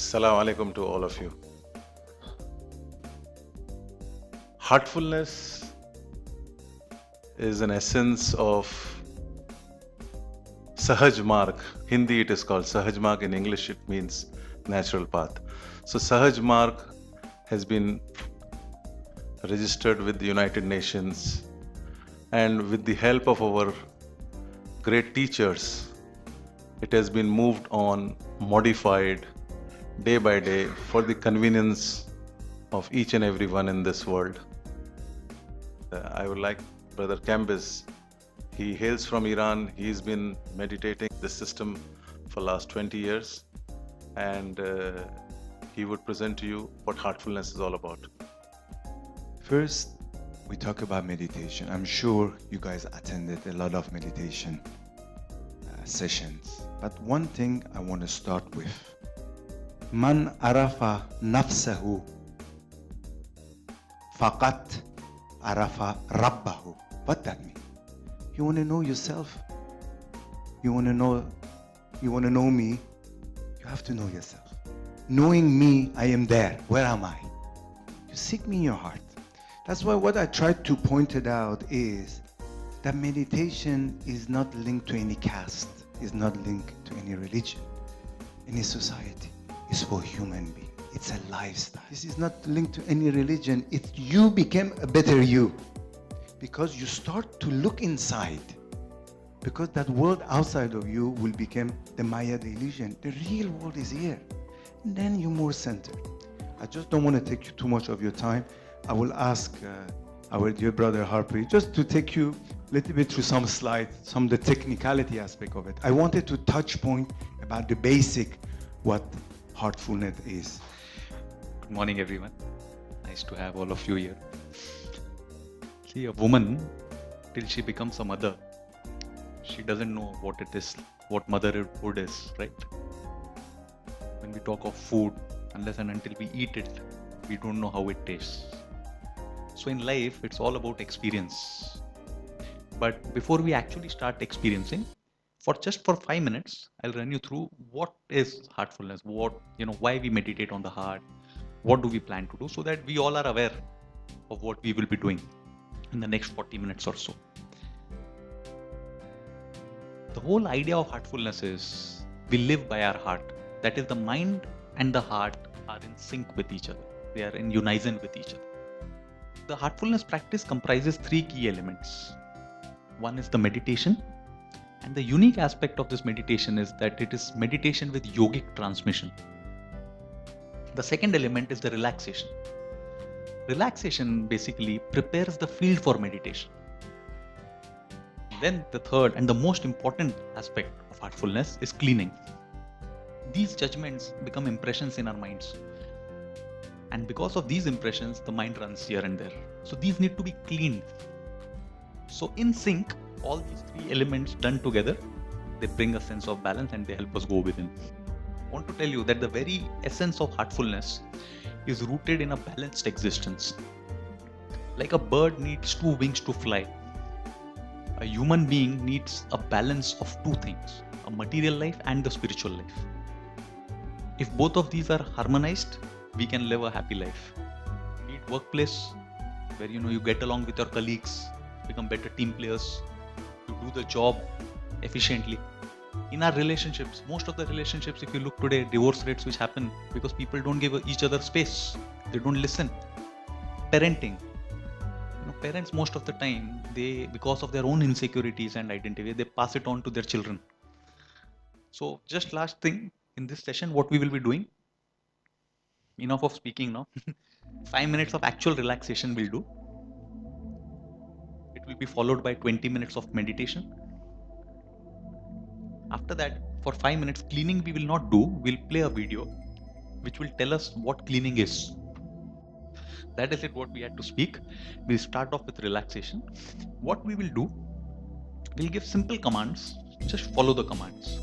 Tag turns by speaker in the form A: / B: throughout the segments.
A: Assalamu alaikum to all of you. Heartfulness is an essence of Sahaj Marg. Hindi it is called Sahaj Marg. In English it means natural path. So Sahaj Marg has been registered with the United Nations, and with the help of our great teachers, it has been moved on, modified day by day for the convenience of each and every one in this world. I would like Brother Cambis. He hails from Iran. He's been meditating this system for last 20 years, and he would present to you what heartfulness is all about.
B: First, we talk about meditation. I'm sure you guys attended a lot of meditation sessions. But one thing I want to start with. Man arafa nafsahu faqat arafa rabbahu. What that mean? You want to know yourself? You want to know me? You have to know yourself. Knowing me, I am there. Where am I? You seek me in your heart. That's why what I tried to point it out is that meditation is not linked to any caste, is not linked to any religion, any society. It's for human being. It's a lifestyle. This is not linked to any religion. It's you became a better you because you start to look inside. Because that world outside of you will become the Maya, the illusion. The real world is here. And then you're more centered. I just don't want to take you too much of your time. I will ask our dear brother Harpreet just to take you a little bit through some slides, some of the technicality aspect of it. I wanted to touch point about the basic, what heartfulness is.
C: Good morning, everyone. Nice to have all of you here. See, a woman, till she becomes a mother, she doesn't know what it is, what motherhood is, right? When we talk of food, unless and until we eat it, we don't know how it tastes. So in life, it's all about experience. But before we actually start experiencing, for 5 minutes, I'll run you through what is heartfulness, why we meditate on the heart, what do we plan to do, so that we all are aware of what we will be doing in the next 40 minutes or so. The whole idea of heartfulness is we live by our heart. That is, the mind and the heart are in sync with each other. They are in unison with each other. The heartfulness practice comprises 3 key elements. One is the meditation. And the unique aspect of this meditation is that it is meditation with yogic transmission. The second element is the relaxation. Relaxation basically prepares the field for meditation. Then the third and the most important aspect of heartfulness is cleaning. These judgments become impressions in our minds. And because of these impressions, the mind runs here and there. So these need to be cleaned. So in sync, all these 3 elements done together, they bring a sense of balance and they help us go within. I want to tell you that the very essence of heartfulness is rooted in a balanced existence. Like a bird needs 2 wings to fly, a human being needs a balance of 2 things, a material life and the spiritual life. If both of these are harmonized, we can live a happy life. Be it workplace, where you get along with your colleagues, become better team players, you do the job efficiently. In our relationships, most of the relationships, if you look today, divorce rates which happen because people don't give each other space, they don't listen. Parenting, parents most of the time, because of their own insecurities and identity, they pass it on to their children. So just last thing, in this session, what we will be doing, enough of speaking now, 5 minutes of actual relaxation we'll do. It will be followed by 20 minutes of meditation. After that, for 5 minutes, cleaning we will not do. We'll play a video which will tell us what cleaning is. That is it, what we had to speak. We'll start off with relaxation. What we will do, we'll give simple commands, just follow the commands.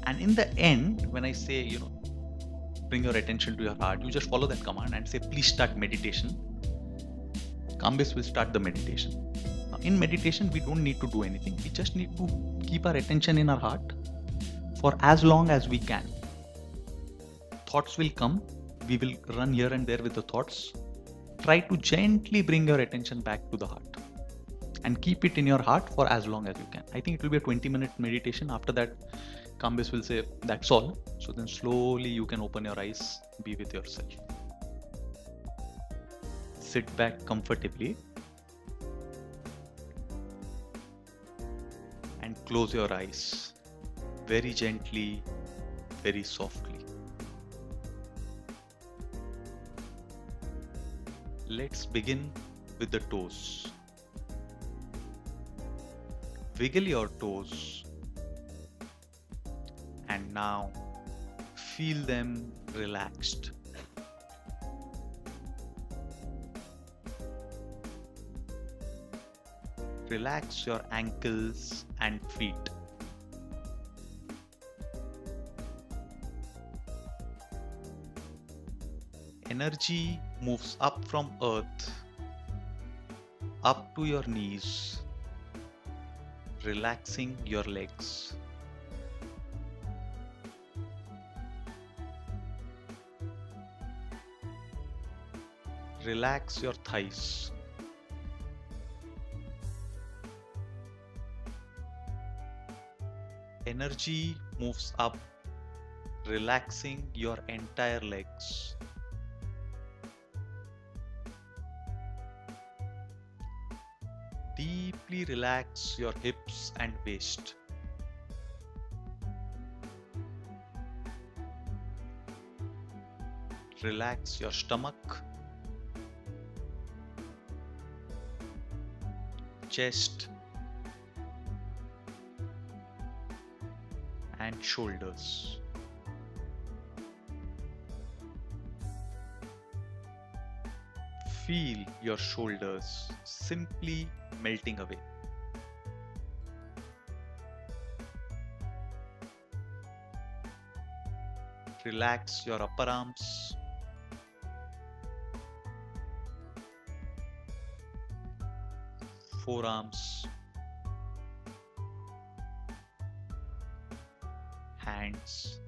C: And in the end, when I say, bring your attention to your heart, you just follow that command and say, please start meditation. Kambis will start the meditation. Now, in meditation, we don't need to do anything. We just need to keep our attention in our heart for as long as we can. thoughts will come. We will run here and there with the thoughts. Try to gently bring your attention back to the heart and keep it in your heart for as long as you can. I think it will be a 20-minute meditation. After that, Kambis will say, that's all. So then slowly you can open your eyes, be with yourself. Sit back comfortably and close your eyes very gently, very softly. Let's begin with the toes. Wiggle your toes and now feel them relaxed. Relax your ankles and feet. Energy moves up from earth, up to your knees, relaxing your legs. Relax your thighs. Energy moves up, relaxing your entire legs. Deeply relax your hips and waist. Relax your stomach, chest, and shoulders. Feel your shoulders simply melting away. Relax your upper arms, forearms, hands,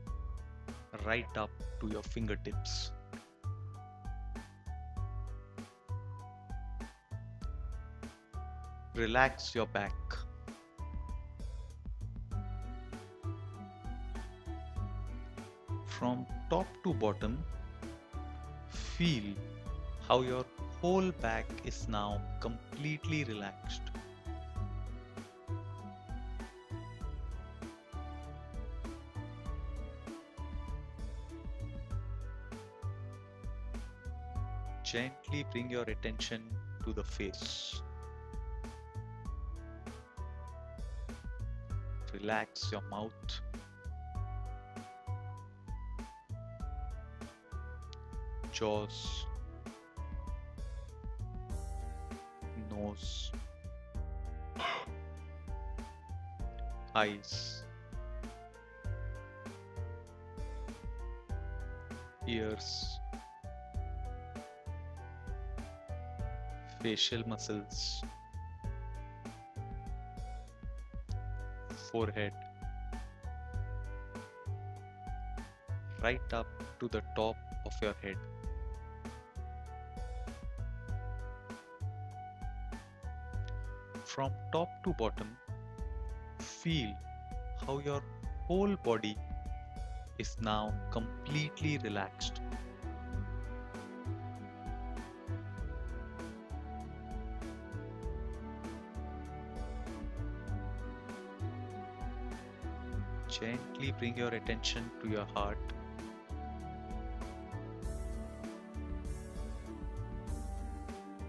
C: right up to your fingertips. Relax your back. From top to bottom, feel how your whole back is now completely relaxed. Gently bring your attention to the face. Relax your mouth. Jaws. Nose. Eyes. Ears. Facial muscles. Forehead, right up to the top of your head. From top to bottom, feel how your whole body is now completely relaxed. Gently bring your attention to your heart.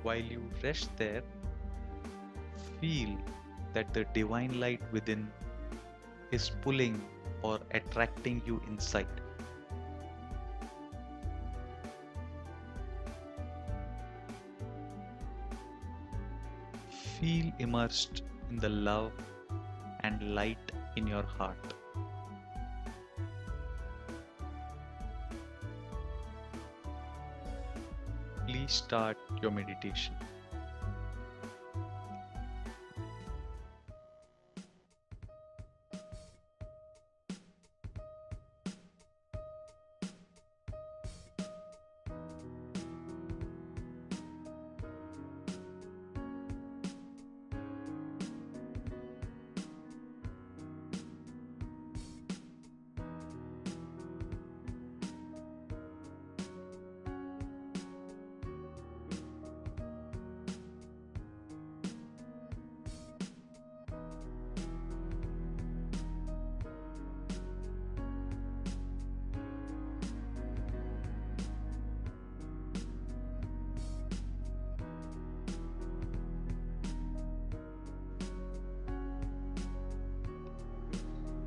C: While you rest there, feel that the divine light within is pulling or attracting you inside. Feel immersed in the love and light in your heart. Please start your meditation.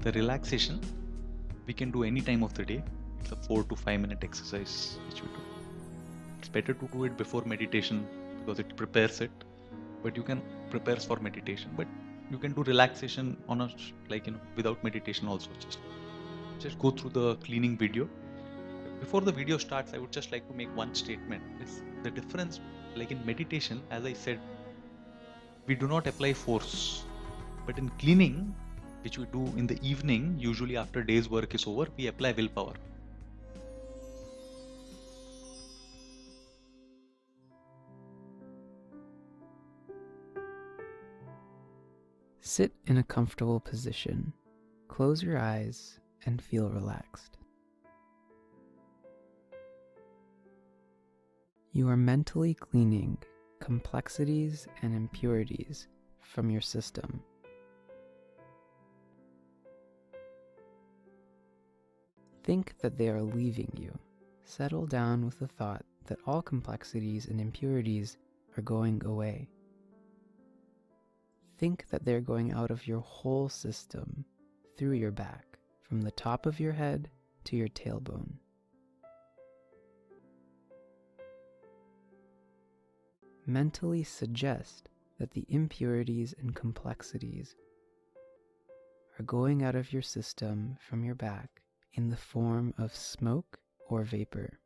C: The relaxation we can do any time of the day. It's a 4 to 5 minute exercise which we do. It's better to do it before meditation because it prepares it. But you can prepare for meditation. But you can do relaxation on a without meditation also. Just go through the cleaning video. Before the video starts, I would just like to make one statement. Is the difference, like in meditation, as I said, we do not apply force. But in cleaning, which we do in the evening, usually after day's work is over, we apply willpower.
D: Sit in a comfortable position. Close your eyes and feel relaxed. You are mentally cleaning complexities and impurities from your system. Think that they are leaving you. Settle down with the thought that all complexities and impurities are going away. Think that they're going out of your whole system, through your back, from the top of your head to your tailbone. Mentally suggest that the impurities and complexities are going out of your system from your back in the form of smoke or vapor.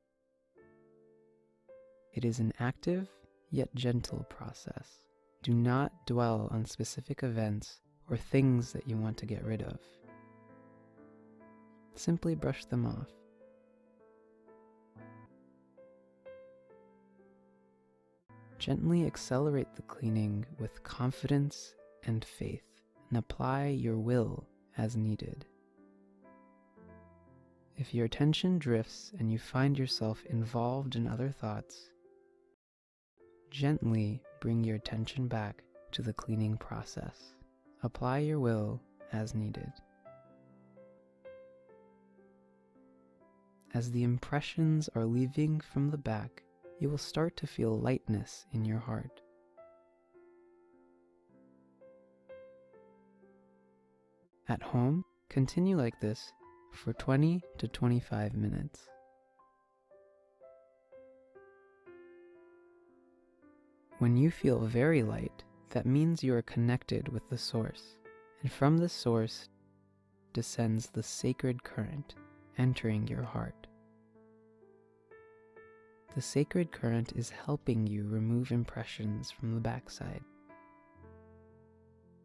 D: It is an active yet gentle process. Do not dwell on specific events or things that you want to get rid of. Simply brush them off. Gently accelerate the cleaning with confidence and faith, and apply your will as needed. If your attention drifts and you find yourself involved in other thoughts, gently bring your attention back to the cleaning process. Apply your will as needed. As the impressions are leaving from the back, you will start to feel lightness in your heart. At home, continue like this for 20 to 25 minutes. When you feel very light, that means you are connected with the source, and from the source descends the sacred current, entering your heart. The sacred current is helping you remove impressions from the backside.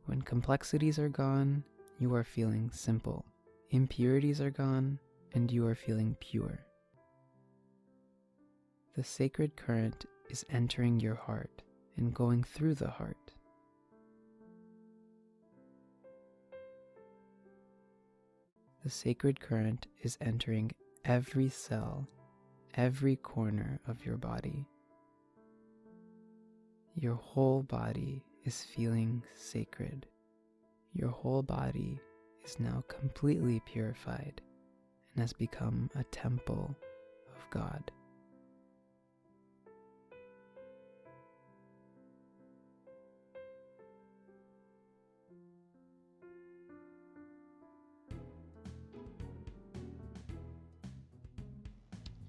D: When complexities are gone, you are feeling simple. Impurities are gone, and you are feeling pure. The sacred current is entering your heart and going through the heart. The sacred current is entering every cell, every corner of your body. Your whole body is feeling sacred. Your whole body is now completely purified and has become a temple of God.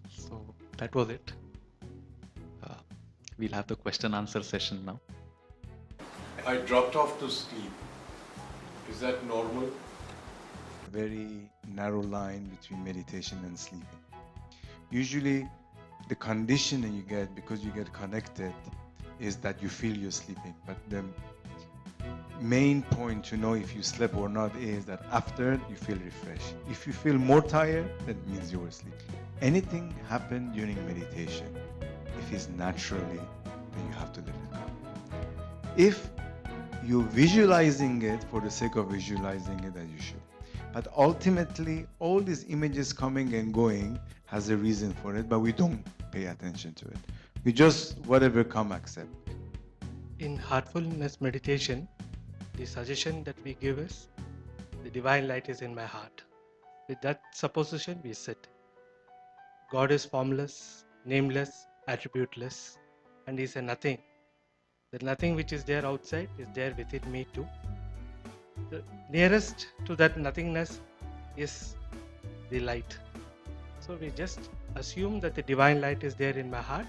C: So that was it. We'll have the question answer session now.
A: I dropped off to sleep. Is that normal?
B: Very narrow line between meditation and sleeping. Usually the condition that you get because you get connected is that you feel you're sleeping. But the main point to know if you slept or not is that after you feel refreshed. If you feel more tired, that means you were sleeping. Anything happen during meditation, if it's naturally, then you have to let it go. If you're visualizing it for the sake of visualizing it, as you should. But ultimately, all these images coming and going has a reason for it, but we don't pay attention to it. We just, whatever come, accept.
E: In heartfulness meditation, the suggestion that we give is, the divine light is in my heart. With that supposition, we sit. God is formless, nameless, attributeless, and is a nothing. The nothing which is there outside is there within me too. The nearest to that nothingness is the light. So we just assume that the divine light is there in my heart,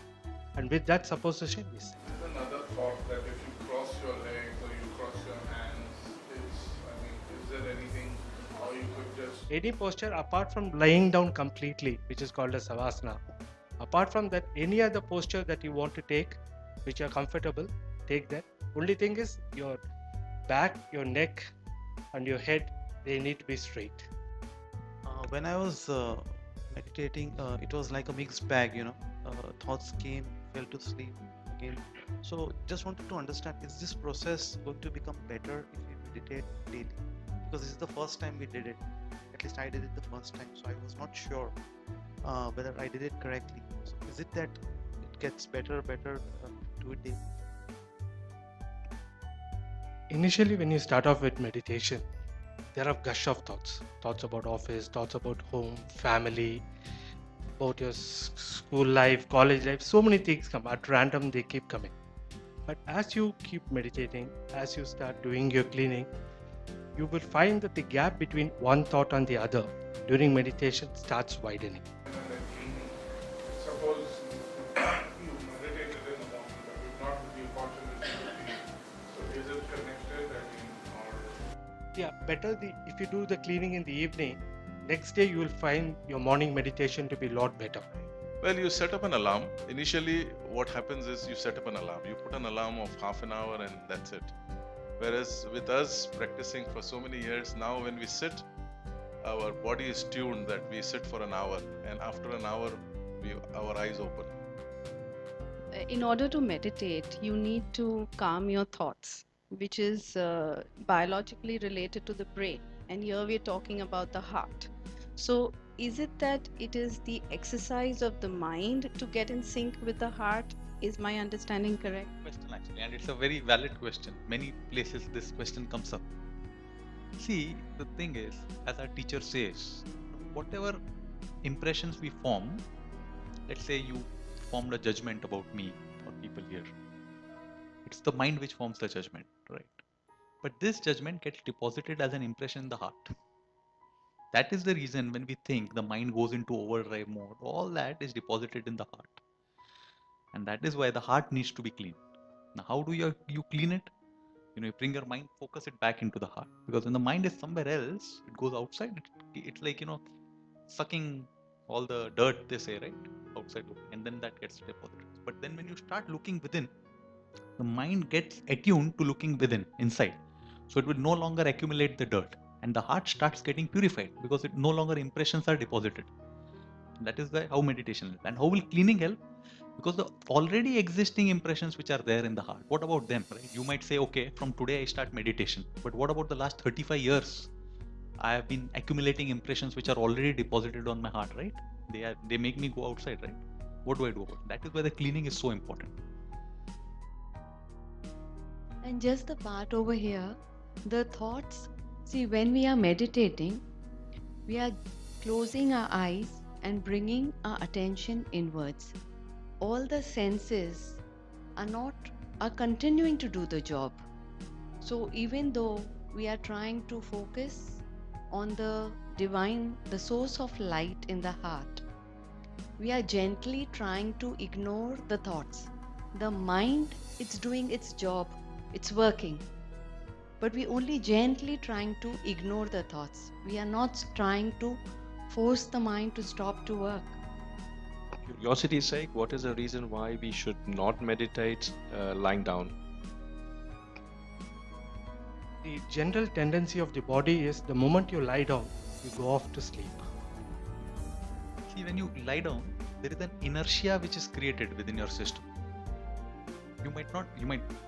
E: and with that supposition, we sit.
F: There's another thought that if you cross your legs or you cross your hands, is there anything, or you could just.
E: Any posture apart from lying down completely, which is called as savasana, apart from that, any other posture that you want to take, which are comfortable, take that. Only thing is your back, your neck, and your head, they need to be straight.
G: When I was meditating, it was like a mixed bag, thoughts came, fell to sleep again. So just wanted to understand, is this process going to become better if we meditate daily? Because this is the first time we did it. At least I did it the first time, so I was not sure whether I did it correctly. So is it that it gets better, do it daily?
E: Initially, when you start off with meditation, there are gush of thoughts about office, thoughts about home, family, about your school life, college life. So many things come at random, they keep coming. But as you keep meditating, as you start doing your cleaning, you will find that the gap between one thought and the other during meditation starts widening.
F: Suppose you meditated in the morning, but you've not the opportunity to clean. So is it connected? Or
E: Yeah, better if you do the cleaning in the evening, next day you will find your morning meditation to be a lot better.
A: Well, you set up an alarm. Initially, what happens is you set up an alarm. You put an alarm of half an hour and that's it. Whereas with us practicing for so many years, now when we sit, our body is tuned that we sit for an hour, and after an hour, our eyes open.
H: In order to meditate, you need to calm your thoughts, which is biologically related to the brain. And here we're talking about the heart. So is it that it is the exercise of the mind to get in sync with the heart? Is my understanding correct?
C: Question actually, and it's a very valid question. Many places this question comes up. See, the thing is, as our teacher says, whatever impressions we form, let's say you formed a judgment about me or people here, it's the mind which forms the judgment, right? But this judgment gets deposited as an impression in the heart. That is the reason when we think, the mind goes into overdrive mode. All that is deposited in the heart. And that is why the heart needs to be clean. Now, how do you clean it? You bring your mind, focus it back into the heart. Because when the mind is somewhere else, it goes outside. It's like, sucking all the dirt, they say, right? Outside looking. And then that gets deposited. But then when you start looking within, the mind gets attuned to looking within, inside. So it will no longer accumulate the dirt. And the heart starts getting purified because it no longer impressions are deposited. That is how meditation is. And how will cleaning help? Because the already existing impressions which are there in the heart, what about them, right? You might say, okay, from today I start meditation. But what about the last 35 years? I have been accumulating impressions which are already deposited on my heart, right? They make me go outside, right? What do I do about it? That is why the cleaning is so important.
I: And just the part over here, the thoughts, see, when we are meditating, we are closing our eyes and bringing our attention inwards. All the senses are continuing to do the job. So even though we are trying to focus on the divine, the source of light in the heart, we are gently trying to ignore the thoughts. The mind, it's doing its job, it's working. But we only gently trying to ignore the thoughts. We are not trying to force the mind to stop to work.
J: Curiosity's sake, what is the reason why we should not meditate lying down?
E: The general tendency of the body is the moment you lie down, you go off to sleep.
C: See, when you lie down, there is an inertia which is created within your system. You might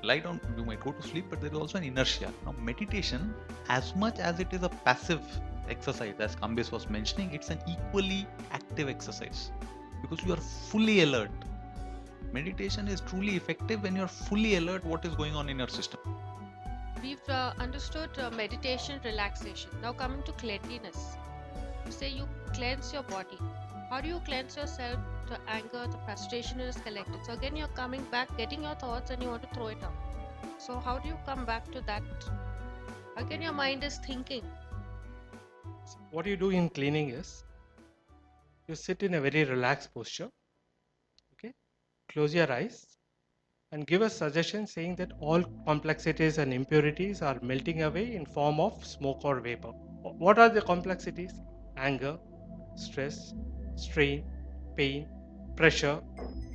C: lie down, you might go to sleep, but there is also an inertia. Now, meditation, as much as it is a passive exercise, as Kambesh was mentioning, it's an equally active exercise. Because you are fully alert. Meditation is truly effective when you are fully alert what is going on in your system.
K: We've understood meditation, relaxation. Now coming to cleanliness. You say you cleanse your body. How do you cleanse yourself? The anger, the frustration is collected. So again, you're coming back, getting your thoughts and you want to throw it out. So how do you come back to that Again, your mind is thinking.
E: What you do in cleaning is you sit in a very relaxed posture, okay? Close your eyes and give a suggestion saying that all complexities and impurities are melting away in form of smoke or vapor. What are the complexities? Anger, stress, strain, pain, pressure,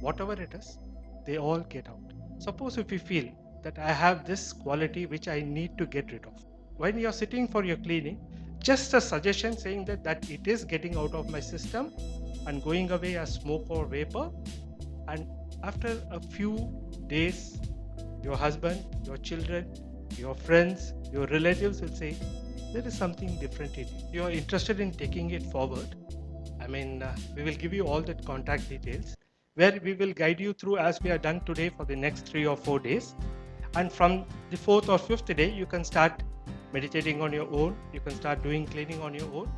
E: whatever it is, they all get out. Suppose if you feel that I have this quality which I need to get rid of. When you're sitting for your cleaning, just a suggestion saying that it is getting out of my system and going away as smoke or vapor. And after a few days, your husband, your children, your friends, your relatives will say, there is something different in you. You're interested in taking it forward. I mean, we will give you all the contact details where we will guide you through as we are done today for the next 3 or 4 days. And from the 4th or 5th day, you can start meditating on your own. You can start doing cleaning on your own.